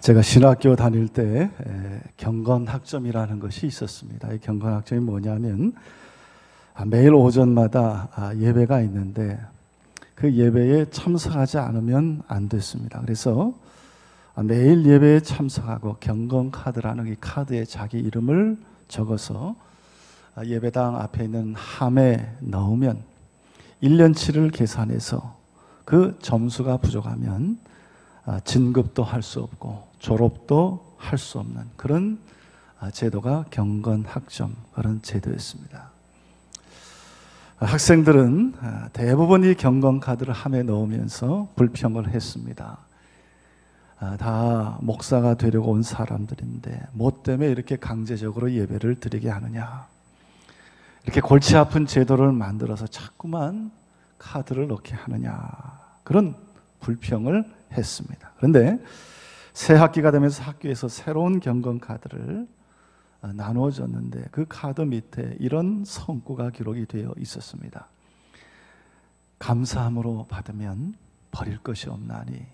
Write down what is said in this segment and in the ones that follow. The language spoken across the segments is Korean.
제가 신학교 다닐 때 경건학점이라는 것이 있었습니다. 이 경건학점이 뭐냐면 매일 오전마다 예배가 있는데 그 예배에 참석하지 않으면 안 됐습니다. 그래서 매일 예배에 참석하고 경건카드라는 이 카드에 자기 이름을 적어서 예배당 앞에 있는 함에 넣으면 1년치를 계산해서 그 점수가 부족하면 진급도 할 수 없고 졸업도 할 수 없는 그런 제도가 경건학점, 그런 제도였습니다. 학생들은 대부분 이 경건카드를 함에 넣으면서 불평을 했습니다. 다 목사가 되려고 온 사람들인데 뭐 때문에 이렇게 강제적으로 예배를 드리게 하느냐, 이렇게 골치 아픈 제도를 만들어서 자꾸만 카드를 넣게 하느냐, 그런 불평을 했습니다. 그런데 새 학기가 되면서 학교에서 새로운 경건카드를 나누어졌는데 그 카드 밑에 이런 성구가 기록이 되어 있었습니다. 감사함으로 받으면 버릴 것이 없나니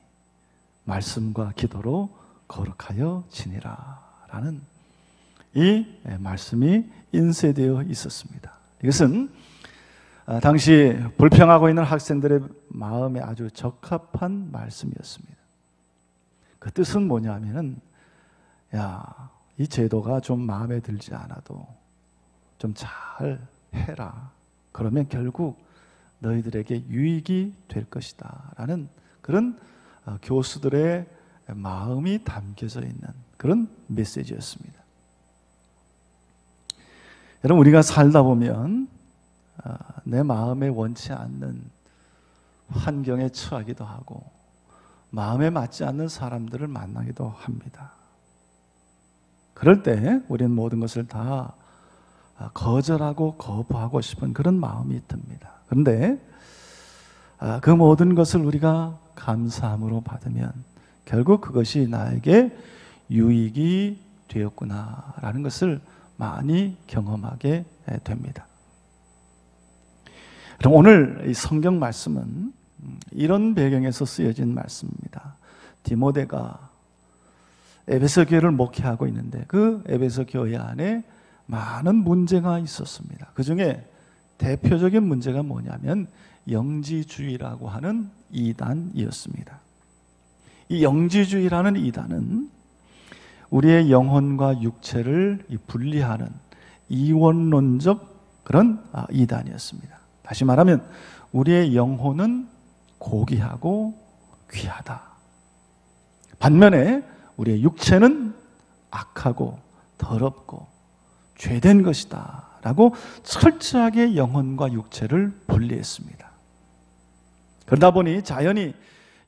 말씀과 기도로 거룩하여 지니라 라는 이 말씀이 인쇄되어 있었습니다. 이것은 당시 불평하고 있는 학생들의 마음에 아주 적합한 말씀이었습니다. 그 뜻은 뭐냐면은, 이 제도가 좀 마음에 들지 않아도 좀 잘 해라. 그러면 결국 너희들에게 유익이 될 것이다 라는 그런 교수들의 마음이 담겨져 있는 그런 메시지였습니다. 여러분, 우리가 살다 보면 내 마음에 원치 않는 환경에 처하기도 하고 마음에 맞지 않는 사람들을 만나기도 합니다. 그럴 때 우리는 모든 것을 다 거절하고 거부하고 싶은 그런 마음이 듭니다. 그런데 그 모든 것을 우리가 감사함으로 받으면 결국 그것이 나에게 유익이 되었구나라는 것을 많이 경험하게 됩니다. 그럼 오늘 이 성경 말씀은 이런 배경에서 쓰여진 말씀입니다. 디모데가 에베소 교회를 목회하고 있는데 그 에베소 교회 안에 많은 문제가 있었습니다. 그 중에 대표적인 문제가 뭐냐면 영지주의라고 하는 이단이었습니다. 이 영지주의라는 이단은 우리의 영혼과 육체를 분리하는 이원론적 그런 이단이었습니다. 다시 말하면 우리의 영혼은 고귀하고 귀하다. 반면에 우리의 육체는 악하고 더럽고 죄된 것이다 라고 철저하게 영혼과 육체를 분리했습니다. 그러다 보니 자연히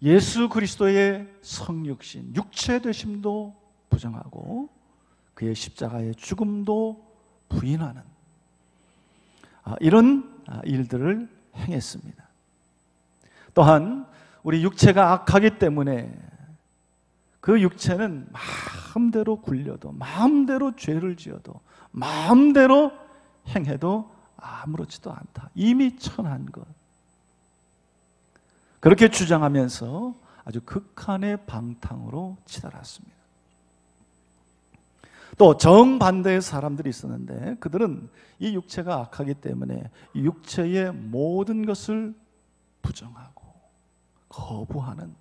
예수 그리스도의 성육신, 육체 되심도 부정하고 그의 십자가의 죽음도 부인하는 이런 일들을 행했습니다. 또한 우리 육체가 악하기 때문에 그 육체는 마음대로 굴려도 마음대로 죄를 지어도 마음대로 행해도 아무렇지도 않다. 이미 천한 것. 그렇게 주장하면서 아주 극한의 방탕으로 치달았습니다. 또 정반대의 사람들이 있었는데 그들은 이 육체가 악하기 때문에 이 육체의 모든 것을 부정하고 거부하는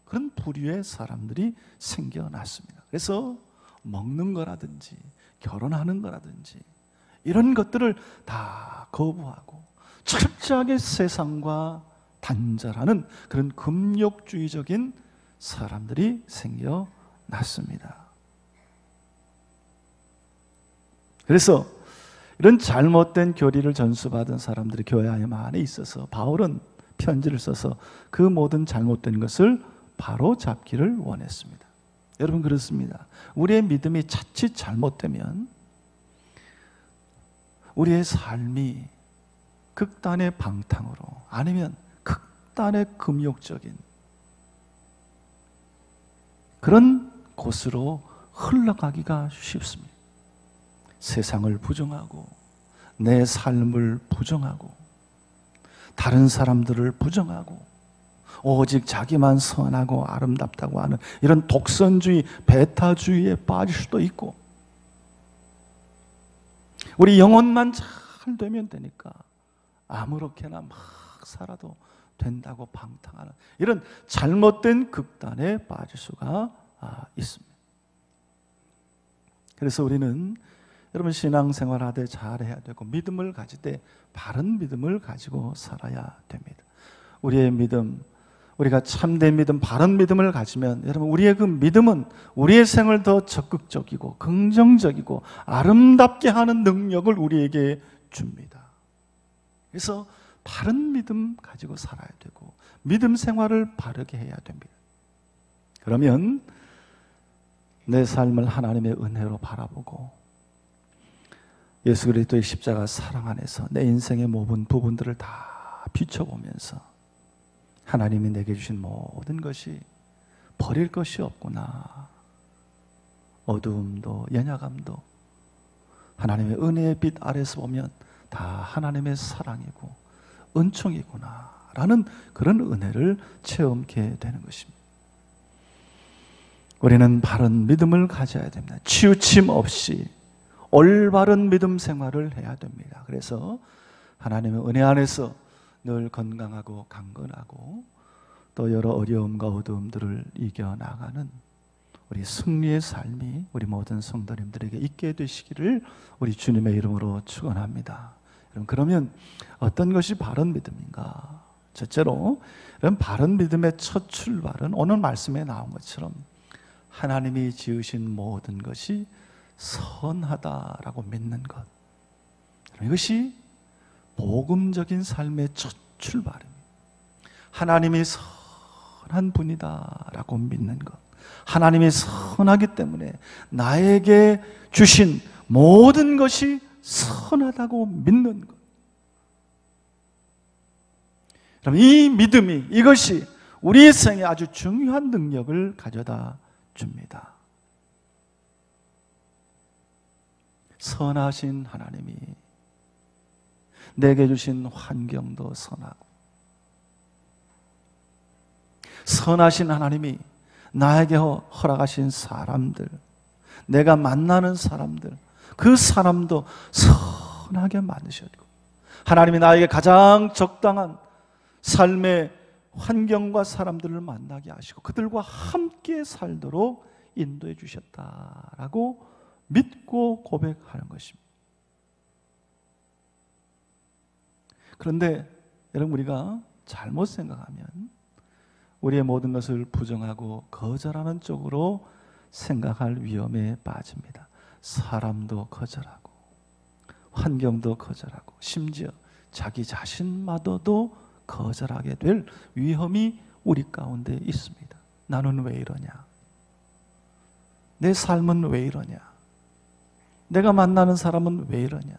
그런 부류의 사람들이 생겨났습니다. 그래서 먹는 거라든지 결혼하는 거라든지 이런 것들을 다 거부하고 철저하게 세상과 단절하는 그런 금욕주의적인 사람들이 생겨났습니다. 그래서 이런 잘못된 교리를 전수받은 사람들이 교회 안에 있어서 바울은 편지를 써서 그 모든 잘못된 것을 바로 잡기를 원했습니다. 여러분, 그렇습니다. 우리의 믿음이 자칫 잘못되면 우리의 삶이 극단의 방탕으로 아니면 극단의 금욕적인 그런 곳으로 흘러가기가 쉽습니다. 세상을 부정하고 내 삶을 부정하고 다른 사람들을 부정하고 오직 자기만 선하고 아름답다고 하는 이런 독선주의, 배타주의에 빠질 수도 있고, 우리 영혼만 잘 되면 되니까 아무렇게나 막 살아도 된다고 방탕하는 이런 잘못된 극단에 빠질 수가 있습니다. 그래서 우리는 여러분 신앙생활 하되 잘해야 되고, 믿음을 가질 때 바른 믿음을 가지고 살아야 됩니다. 우리의 믿음, 우리가 참된 믿음, 바른 믿음을 가지면 여러분 우리의 그 믿음은 우리의 생을 더 적극적이고 긍정적이고 아름답게 하는 능력을 우리에게 줍니다. 그래서 바른 믿음 가지고 살아야 되고 믿음 생활을 바르게 해야 됩니다. 그러면 내 삶을 하나님의 은혜로 바라보고 예수 그리스도의 십자가 사랑 안에서 내 인생의 모든 부분들을 다 비춰보면서 하나님이 내게 주신 모든 것이 버릴 것이 없구나, 어두움도 연약함도 하나님의 은혜의 빛 아래서 보면 다 하나님의 사랑이고 은총이구나 라는 그런 은혜를 체험하게 되는 것입니다. 우리는 바른 믿음을 가져야 됩니다. 치우침 없이 올바른 믿음 생활을 해야 됩니다. 그래서 하나님의 은혜 안에서 늘 건강하고 강건하고 또 여러 어려움과 어두움들을 이겨나가는 우리 승리의 삶이 우리 모든 성도님들에게 있게 되시기를 우리 주님의 이름으로 축원합니다. 그러면 어떤 것이 바른 믿음인가? 첫째로 바른 믿음의 첫 출발은 오늘 말씀에 나온 것처럼 하나님이 지으신 모든 것이 선하다라고 믿는 것, 이것이 복음적인 삶의 첫 출발입니다. 하나님이 선한 분이다라고 믿는 것, 하나님이 선하기 때문에 나에게 주신 모든 것이 선하다고 믿는 것. 그럼 이 믿음이, 이것이 우리의 생에 아주 중요한 능력을 가져다 줍니다. 선하신 하나님이 내게 주신 환경도 선하고, 선하신 하나님이 나에게 허락하신 사람들, 내가 만나는 사람들, 그 사람도 선하게 만드셨고, 하나님이 나에게 가장 적당한 삶의 환경과 사람들을 만나게 하시고 그들과 함께 살도록 인도해 주셨다라고 믿고 고백하는 것입니다. 그런데 여러분, 우리가 잘못 생각하면 우리의 모든 것을 부정하고 거절하는 쪽으로 생각할 위험에 빠집니다. 사람도 거절하고 환경도 거절하고 심지어 자기 자신마저도 거절하게 될 위험이 우리 가운데 있습니다. 나는 왜 이러냐? 내 삶은 왜 이러냐? 내가 만나는 사람은 왜 이러냐?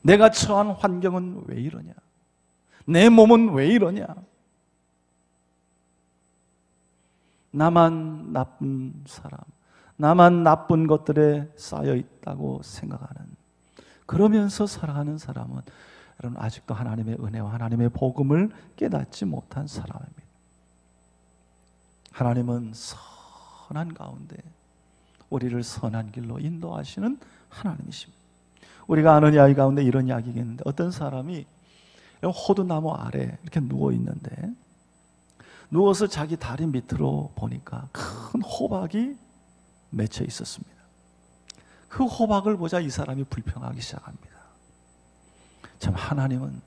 내가 처한 환경은 왜 이러냐? 내 몸은 왜 이러냐? 나만 나쁜 사람, 나만 나쁜 것들에 쌓여 있다고 생각하는, 그러면서 살아가는 사람은 여러분 아직도 하나님의 은혜와 하나님의 복음을 깨닫지 못한 사람입니다. 하나님은 선한 가운데 우리를 선한 길로 인도하시는 하나님이십니다. 우리가 아는 이야기 가운데 이런 이야기가 있는데, 어떤 사람이 호두나무 아래 이렇게 누워 있는데 누워서 자기 다리 밑으로 보니까 큰 호박이 맺혀 있었습니다. 그 호박을 보자 이 사람이 불평하기 시작합니다. 참, 하나님은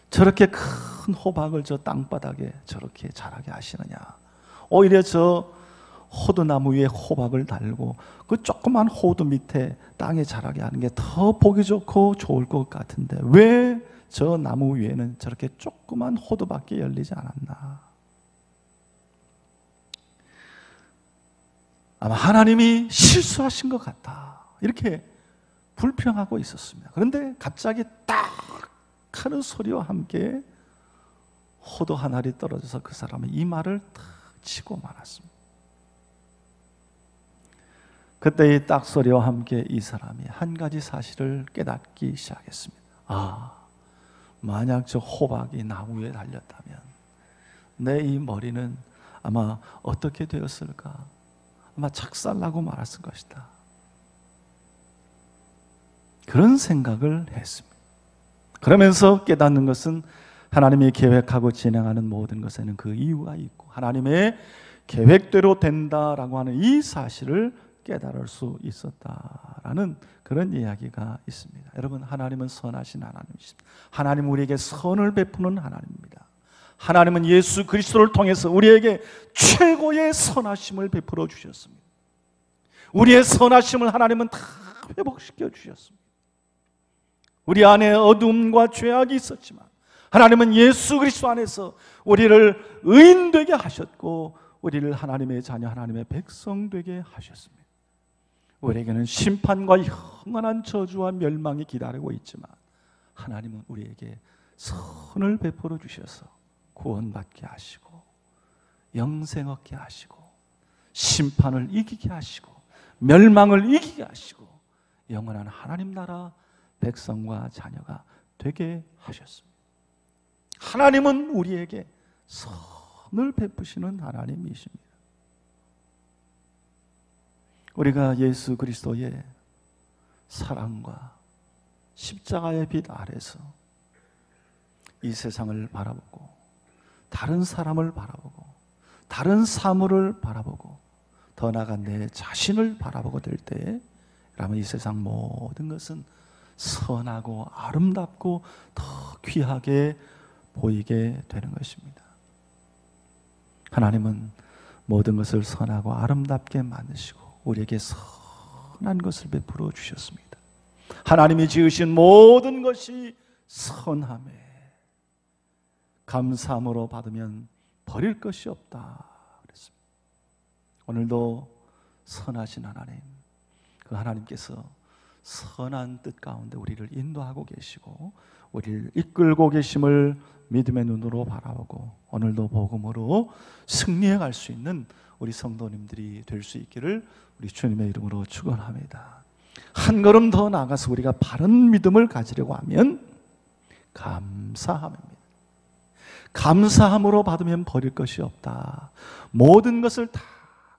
저렇게 큰 호박을 저 땅바닥에 저렇게 자라게 하시느냐? 오히려 저 호두나무 위에 호박을 달고 그 조그만 호두 밑에 땅에 자라게 하는 게 더 보기 좋고 좋을 것 같은데 왜 저 나무 위에는 저렇게 조그만 호두밖에 열리지 않았나? 아마 하나님이 실수하신 것 같다, 이렇게 불평하고 있었습니다. 그런데 갑자기 딱 하는 소리와 함께 호두 한 알이 떨어져서 그 사람의 이마를 탁 치고 말았습니다. 그때 이 딱 소리와 함께 이 사람이 한 가지 사실을 깨닫기 시작했습니다. 아, 만약 저 호박이 나무 위에 달렸다면 내 이 머리는 아마 어떻게 되었을까? 아마 작살나고 말았을 것이다. 그런 생각을 했습니다. 그러면서 깨닫는 것은 하나님이 계획하고 진행하는 모든 것에는 그 이유가 있고 하나님의 계획대로 된다라고 하는 이 사실을 깨달을 수 있었다라는 그런 이야기가 있습니다. 여러분, 하나님은 선하신 하나님이십니다. 하나님은 우리에게 선을 베푸는 하나님입니다. 하나님은 예수 그리스도를 통해서 우리에게 최고의 선하심을 베풀어 주셨습니다. 우리의 선하심을 하나님은 다 회복시켜 주셨습니다. 우리 안에 어둠과 죄악이 있었지만 하나님은 예수 그리스도 안에서 우리를 의인되게 하셨고 우리를 하나님의 자녀, 하나님의 백성 되게 하셨습니다. 우리에게는 심판과 영원한 저주와 멸망이 기다리고 있지만 하나님은 우리에게 선을 베풀어 주셔서 구원받게 하시고 영생 얻게 하시고 심판을 이기게 하시고 멸망을 이기게 하시고 영원한 하나님 나라 백성과 자녀가 되게 하셨습니다. 하나님은 우리에게 선을 베푸시는 하나님이십니다. 우리가 예수 그리스도의 사랑과 십자가의 빛 아래서 이 세상을 바라보고 다른 사람을 바라보고 다른 사물을 바라보고 더 나아가 내 자신을 바라보고 될 때에 그러면 이 세상 모든 것은 선하고 아름답고 더 귀하게 보이게 되는 것입니다. 하나님은 모든 것을 선하고 아름답게 만드시고 우리에게 선한 것을 베풀어 주셨습니다. 하나님이 지으신 모든 것이 선함에 감사함으로 받으면 버릴 것이 없다 그랬습니다. 오늘도 선하신 하나님, 그 하나님께서 선한 뜻 가운데 우리를 인도하고 계시고 우리를 이끌고 계심을 믿음의 눈으로 바라보고 오늘도 복음으로 승리해 갈 수 있는 우리 성도님들이 될 수 있기를 우리 주님의 이름으로 축원합니다. 한 걸음 더 나아가서 우리가 바른 믿음을 가지려고 하면 감사함입니다. 감사함으로 받으면 버릴 것이 없다. 모든 것을 다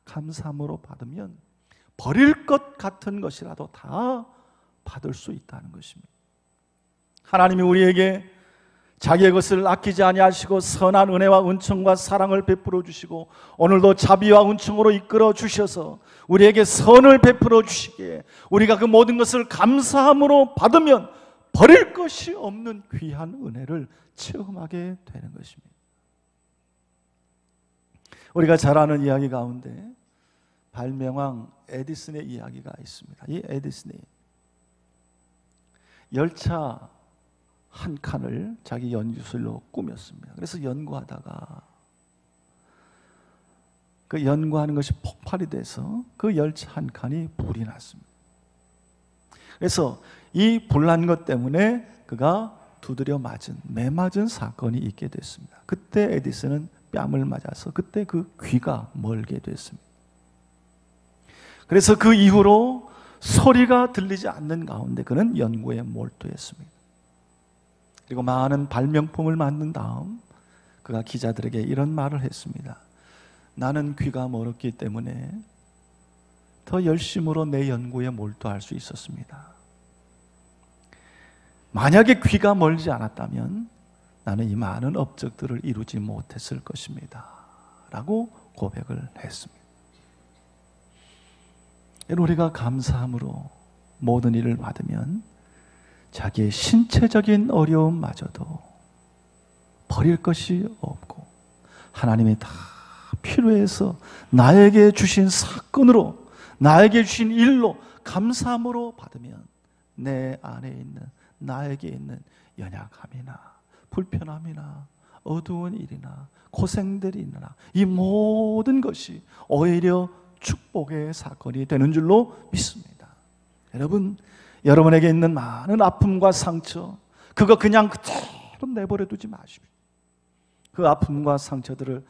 감사함으로 받으면 버릴 것 같은 것이라도 다 받을 수 있다는 것입니다. 하나님이 우리에게 자기의 것을 아끼지 아니하시고 선한 은혜와 은총과 사랑을 베풀어 주시고 오늘도 자비와 은총으로 이끌어 주셔서 우리에게 선을 베풀어 주시기에 우리가 그 모든 것을 감사함으로 받으면 버릴 것이 없는 귀한 은혜를 체험하게 되는 것입니다. 우리가 잘 아는 이야기 가운데 발명왕 에디슨의 이야기가 있습니다. 이 에디슨이 열차 한 칸을 자기 연구실로 꾸몄습니다. 그래서 연구하다가 그 연구하는 것이 폭발이 돼서 그 열차 한 칸이 불이 났습니다. 그래서 이 불난 것 때문에 그가 두드려 매 맞은 사건이 있게 됐습니다. 그때 에디슨은 뺨을 맞아서 그때 그 귀가 멀게 됐습니다. 그래서 그 이후로 소리가 들리지 않는 가운데 그는 연구에 몰두했습니다. 그리고 많은 발명품을 만든 다음 그가 기자들에게 이런 말을 했습니다. 나는 귀가 멀었기 때문에 더 열심으로 내 연구에 몰두할 수 있었습니다. 만약에 귀가 멀지 않았다면 나는 이 많은 업적들을 이루지 못했을 것입니다. 라고 고백을 했습니다. 우리가 감사함으로 모든 일을 받으면 자기의 신체적인 어려움마저도 버릴 것이 없고 하나님이 다 필요해서 나에게 주신 사건으로 나에게 주신 일로 감사함으로 받으면 내 안에 있는 나에게 있는 연약함이나 불편함이나 어두운 일이나 고생들이 있나 이 모든 것이 오히려 축복의 사건이 되는 줄로 믿습니다. 여러분, 여러분에게 있는 많은 아픔과 상처 그거 그냥 그대로 내버려 두지 마십시오. 그 아픔과 상처들을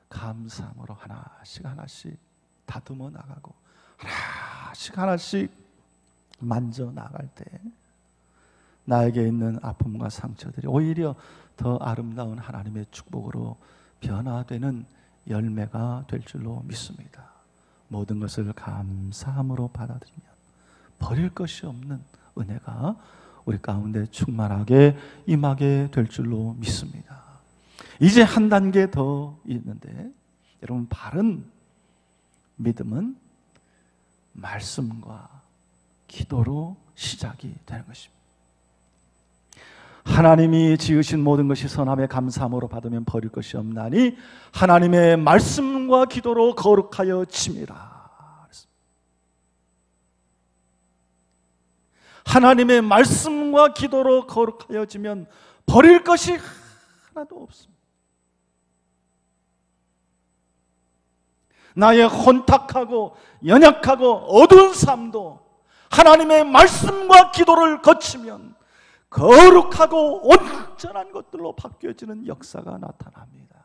감사함으로 하나씩 하나씩 다듬어 나가고 하나씩 하나씩 만져 나갈 때 나에게 있는 아픔과 상처들이 오히려 더 아름다운 하나님의 축복으로 변화되는 열매가 될 줄로 믿습니다. 모든 것을 감사함으로 받아들이면 버릴 것이 없는 은혜가 우리 가운데 충만하게 임하게 될 줄로 믿습니다. 이제 한 단계 더 있는데, 여러분, 바른 믿음은 말씀과 기도로 시작이 되는 것입니다. 하나님이 지으신 모든 것이 선함에 감사함으로 받으면 버릴 것이 없나니 하나님의 말씀과 기도로 거룩하여 짐이라. 하나님의 말씀과 기도로 거룩하여 지면 버릴 것이 하나도 없습니다. 나의 혼탁하고 연약하고 어두운 삶도 하나님의 말씀과 기도를 거치면 거룩하고 온전한 것들로 바뀌어지는 역사가 나타납니다.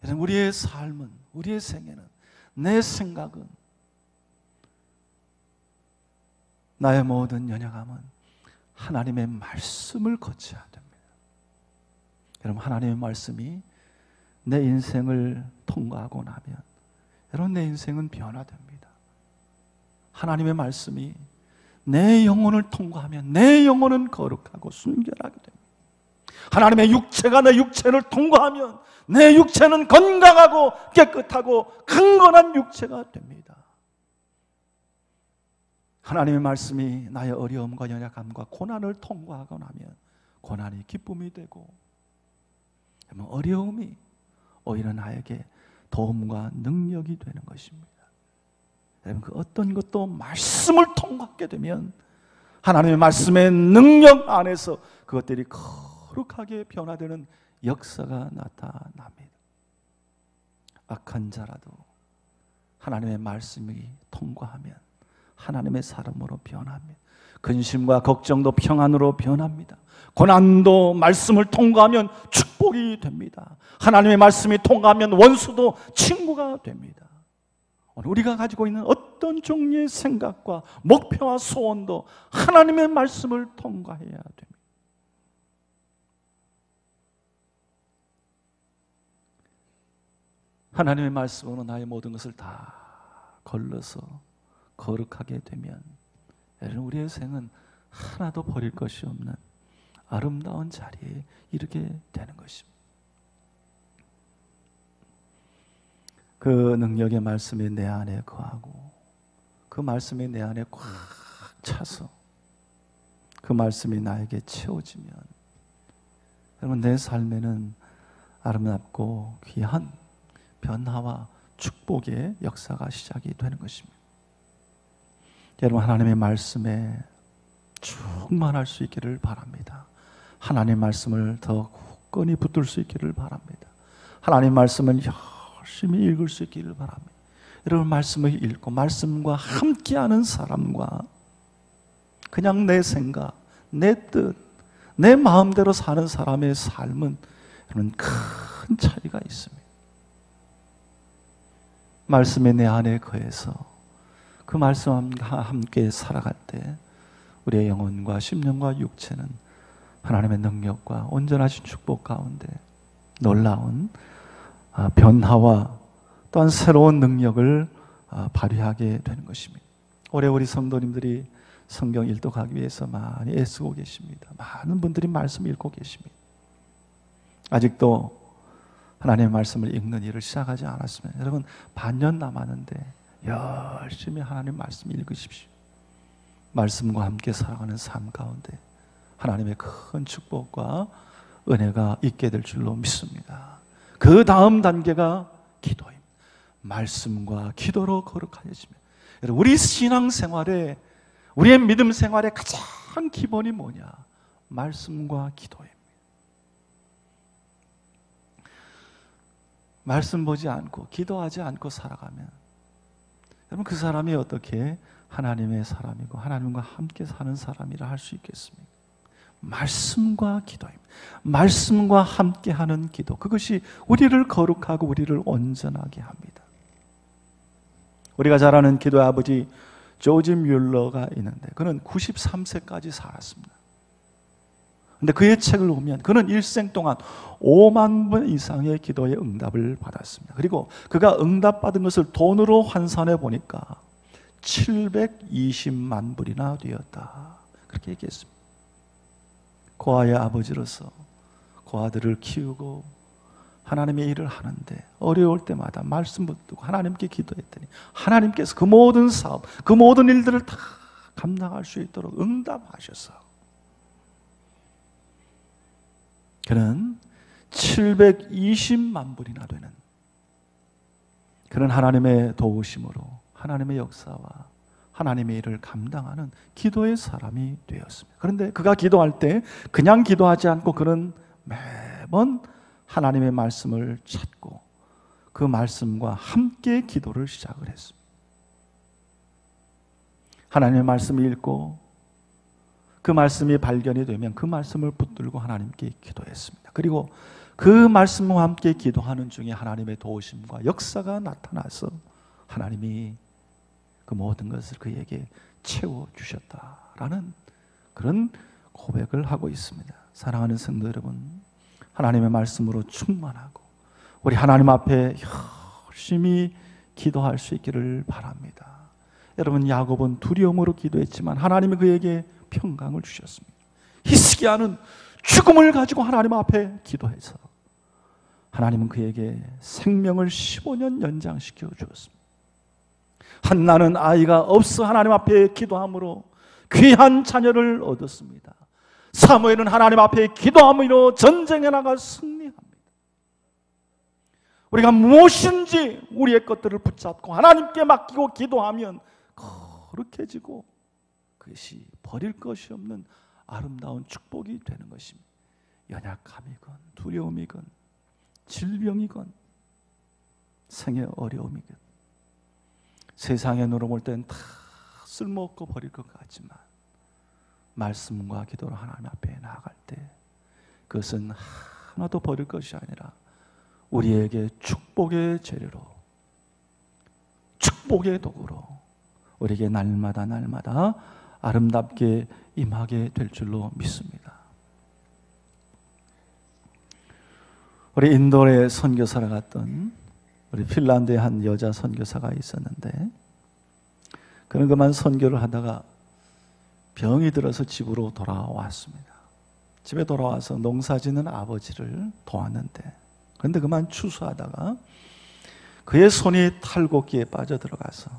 우리의 삶은, 우리의 생애는, 내 생각은, 나의 모든 연약함은 하나님의 말씀을 거쳐야 됩니다. 여러분, 하나님의 말씀이 내 인생을 통과하고 나면 여러분, 내 인생은 변화됩니다. 하나님의 말씀이 내 영혼을 통과하면 내 영혼은 거룩하고 순결하게 됩니다. 하나님의 육체가 내 육체를 통과하면 내 육체는 건강하고 깨끗하고 강건한 육체가 됩니다. 하나님의 말씀이 나의 어려움과 연약함과 고난을 통과하고 나면 고난이 기쁨이 되고 어려움이 오히려 나에게 도움과 능력이 되는 것입니다. 여러분, 그 어떤 것도 말씀을 통과하게 되면 하나님의 말씀의 능력 안에서 그것들이 거룩하게 변화되는 역사가 나타납니다. 악한 자라도 하나님의 말씀이 통과하면 하나님의 사람으로 변합니다. 근심과 걱정도 평안으로 변합니다. 고난도 말씀을 통과하면 축복이 됩니다. 하나님의 말씀이 통과하면 원수도 친구가 됩니다. 오늘 우리가 가지고 있는 어떤 종류의 생각과 목표와 소원도 하나님의 말씀을 통과해야 됩니다. 하나님의 말씀으로 나의 모든 것을 다 걸러서 거룩하게 되면 여러분, 우리의 생은 하나도 버릴 것이 없는 아름다운 자리에 이르게 되는 것입니다. 그 능력의 말씀이 내 안에 거하고 그 말씀이 내 안에 꽉 차서 그 말씀이 나에게 채워지면 여러분, 내 삶에는 아름답고 귀한 변화와 축복의 역사가 시작이 되는 것입니다. 여러분, 하나님의 말씀에 충만할 수 있기를 바랍니다. 하나님의 말씀을 더 굳건히 붙들 수 있기를 바랍니다. 하나님의 말씀을 열심히 읽을 수 있기를 바랍니다. 여러분, 말씀을 읽고 말씀과 함께하는 사람과 그냥 내 생각, 내 뜻, 내 마음대로 사는 사람의 삶은 여러분, 큰 차이가 있습니다. 말씀이 내 안에 거해서 그 말씀과 함께 살아갈 때 우리의 영혼과 심령과 육체는 하나님의 능력과 온전하신 축복 가운데 놀라운 변화와 또한 새로운 능력을 발휘하게 되는 것입니다. 올해 우리 성도님들이 성경 일독하기 위해서 많이 애쓰고 계십니다. 많은 분들이 말씀 읽고 계십니다. 아직도 하나님의 말씀을 읽는 일을 시작하지 않았으면 여러분, 반년 남았는데 열심히 하나님 말씀 읽으십시오. 말씀과 함께 살아가는 삶 가운데 하나님의 큰 축복과 은혜가 있게 될 줄로 믿습니다. 그 다음 단계가 기도입니다. 말씀과 기도로 거룩하여지면 여러분, 우리 신앙생활에, 우리의 믿음 생활의 가장 기본이 뭐냐? 말씀과 기도입니다. 말씀 보지 않고 기도하지 않고 살아가면 여러분, 그 사람이 어떻게 하나님의 사람이고 하나님과 함께 사는 사람이라 할 수 있겠습니까? 말씀과 기도입니다. 말씀과 함께하는 기도, 그것이 우리를 거룩하고 우리를 온전하게 합니다. 우리가 잘 아는 기도의 아버지 조지 뮬러가 있는데 그는 93세까지 살았습니다. 근데 그의 책을 보면 그는 일생 동안 5만 번 이상의 기도의 응답을 받았습니다. 그리고 그가 응답받은 것을 돈으로 환산해 보니까 720만 불이나 되었다. 그렇게 얘기했습니다. 고아의 아버지로서 고아들을 키우고 하나님의 일을 하는데 어려울 때마다 말씀 붙들고 하나님께 기도했더니 하나님께서 그 모든 사업, 그 모든 일들을 다 감당할 수 있도록 응답하셔서 그는 720만 불이나 되는 그런 하나님의 도우심으로 하나님의 역사와 하나님의 일을 감당하는 기도의 사람이 되었습니다. 그런데 그가 기도할 때 그냥 기도하지 않고 그는 매번 하나님의 말씀을 찾고 그 말씀과 함께 기도를 시작을 했습니다. 하나님의 말씀을 읽고 그 말씀이 발견이 되면 그 말씀을 붙들고 하나님께 기도했습니다. 그리고 그 말씀과 함께 기도하는 중에 하나님의 도우심과 역사가 나타나서 하나님이 그 모든 것을 그에게 채워주셨다라는 그런 고백을 하고 있습니다. 사랑하는 성도 여러분, 하나님의 말씀으로 충만하고 우리 하나님 앞에 열심히 기도할 수 있기를 바랍니다. 여러분, 야곱은 두려움으로 기도했지만 하나님이 그에게 평강을 주셨습니다. 히스기야는 죽음을 가지고 하나님 앞에 기도해서 하나님은 그에게 생명을 15년 연장시켜 주었습니다. 한나는 아이가 없어 하나님 앞에 기도함으로 귀한 자녀를 얻었습니다. 사무엘은 하나님 앞에 기도함으로 전쟁에 나가 승리합니다. 우리가 무엇인지 우리의 것들을 붙잡고 하나님께 맡기고 기도하면 거룩해지고 그것이 버릴 것이 없는 아름다운 축복이 되는 것입니다. 연약함이건 두려움이건 질병이건 생의 어려움이건 세상의 눈으로 볼 때는 다 쓸모없고 버릴 것 같지만 말씀과 기도로 하나님 앞에 나아갈 때 그것은 하나도 버릴 것이 아니라 우리에게 축복의 재료로 축복의 도구로 우리에게 날마다 아름답게 임하게 될 줄로 믿습니다. 우리 인도에 선교사를 갔던 우리 핀란드의 한 여자 선교사가 있었는데 그는 그만 선교를 하다가 병이 들어서 집으로 돌아왔습니다. 집에 돌아와서 농사짓는 아버지를 도왔는데 그런데 그만 추수하다가 그의 손이 탈곡기에 빠져들어가서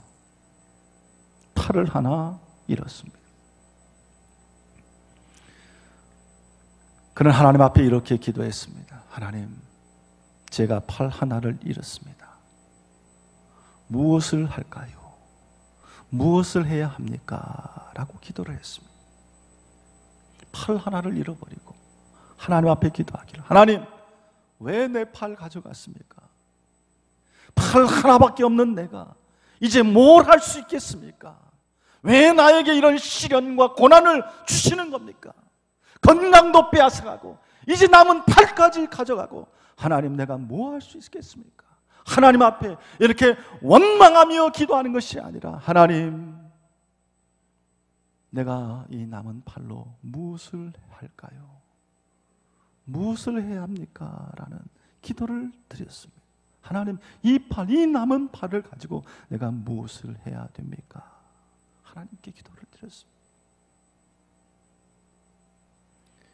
팔을 하나 잃었습니다. 그는 하나님 앞에 이렇게 기도했습니다. 하나님, 제가 팔 하나를 잃었습니다. 무엇을 할까요? 무엇을 해야 합니까? 라고 기도를 했습니다. 팔 하나를 잃어버리고 하나님 앞에 기도하기를, 하나님, 왜 내 팔 가져갔습니까? 팔 하나밖에 없는 내가 이제 뭘 할 수 있겠습니까? 왜 나에게 이런 시련과 고난을 주시는 겁니까? 건강도 빼앗아가고 이제 남은 팔까지 가져가고 하나님, 내가 뭐 할 수 있겠습니까? 하나님 앞에 이렇게 원망하며 기도하는 것이 아니라 하나님, 내가 이 남은 팔로 무엇을 할까요? 무엇을 해야 합니까? 라는 기도를 드렸습니다. 하나님, 이 팔, 이 남은 팔을 가지고 내가 무엇을 해야 됩니까? 하나님께 기도를 드렸습니다.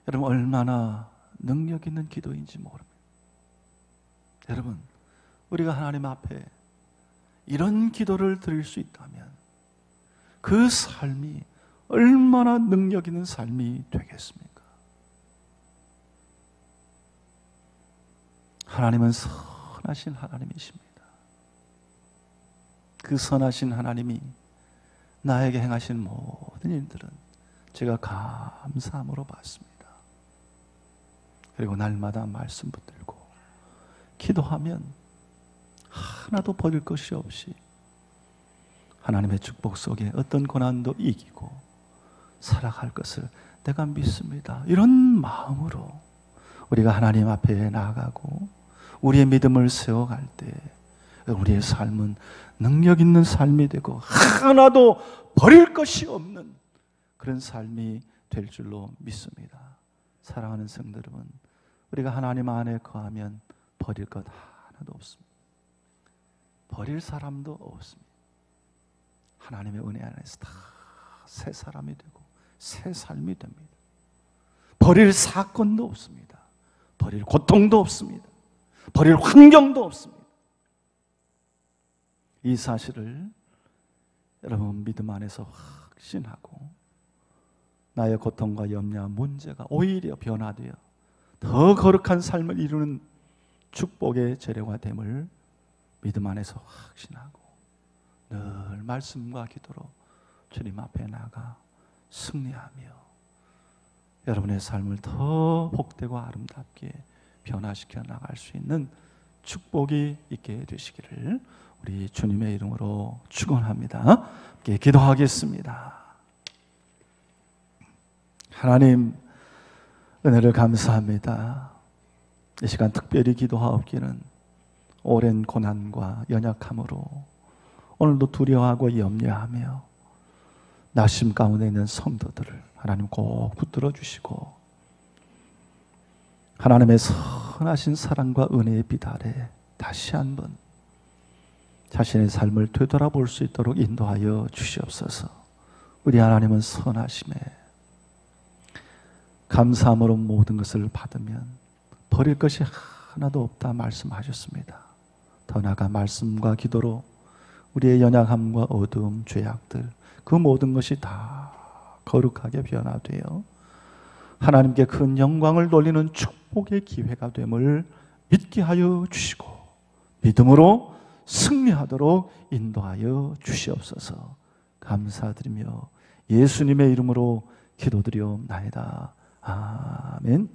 여러분, 얼마나 능력 있는 기도인지 모릅니다. 여러분, 우리가 하나님 앞에 이런 기도를 드릴 수 있다면 그 삶이 얼마나 능력 있는 삶이 되겠습니까? 하나님은 선하신 하나님이십니다. 그 선하신 하나님이 나에게 행하신 모든 일들은 제가 감사함으로 받습니다. 그리고 날마다 말씀 붙들고 기도하면 하나도 버릴 것이 없이 하나님의 축복 속에 어떤 고난도 이기고 살아갈 것을 내가 믿습니다. 이런 마음으로 우리가 하나님 앞에 나아가고 우리의 믿음을 세워갈 때 우리의 삶은 능력 있는 삶이 되고 하나도 버릴 것이 없는 그런 삶이 될 줄로 믿습니다. 사랑하는 성도 여러분, 우리가 하나님 안에 거하면 버릴 것 하나도 없습니다. 버릴 사람도 없습니다. 하나님의 은혜 안에서 다 새 사람이 되고 새 삶이 됩니다. 버릴 사건도 없습니다. 버릴 고통도 없습니다. 버릴 환경도 없습니다. 이 사실을 여러분 믿음 안에서 확신하고 나의 고통과 염려와 문제가 오히려 변화되어 더 거룩한 삶을 이루는 축복의 재료가 됨을 믿음 안에서 확신하고 늘 말씀과 기도로 주님 앞에 나가 승리하며 여러분의 삶을 더 복되고 아름답게 변화시켜 나갈 수 있는 축복이 있게 되시기를 우리 주님의 이름으로 축원합니다. 함께 기도하겠습니다. 하나님 은혜를 감사합니다. 이 시간 특별히 기도하옵기는 오랜 고난과 연약함으로 오늘도 두려워하고 염려하며 낙심 가운데 있는 성도들을 하나님 꼭 붙들어 주시고 하나님의 선하신 사랑과 은혜의 빛 아래 다시 한번 자신의 삶을 되돌아볼 수 있도록 인도하여 주시옵소서. 우리 하나님은 선하심에 감사함으로 모든 것을 받으면 버릴 것이 하나도 없다 말씀하셨습니다. 더 나아가 말씀과 기도로 우리의 연약함과 어두움, 죄악들 그 모든 것이 다 거룩하게 변화되어 하나님께 큰 영광을 돌리는 축복의 기회가 됨을 믿게 하여 주시고 믿음으로 승리하도록 인도하여 주시옵소서. 감사드리며 예수님의 이름으로 기도드리옵나이다. 아멘.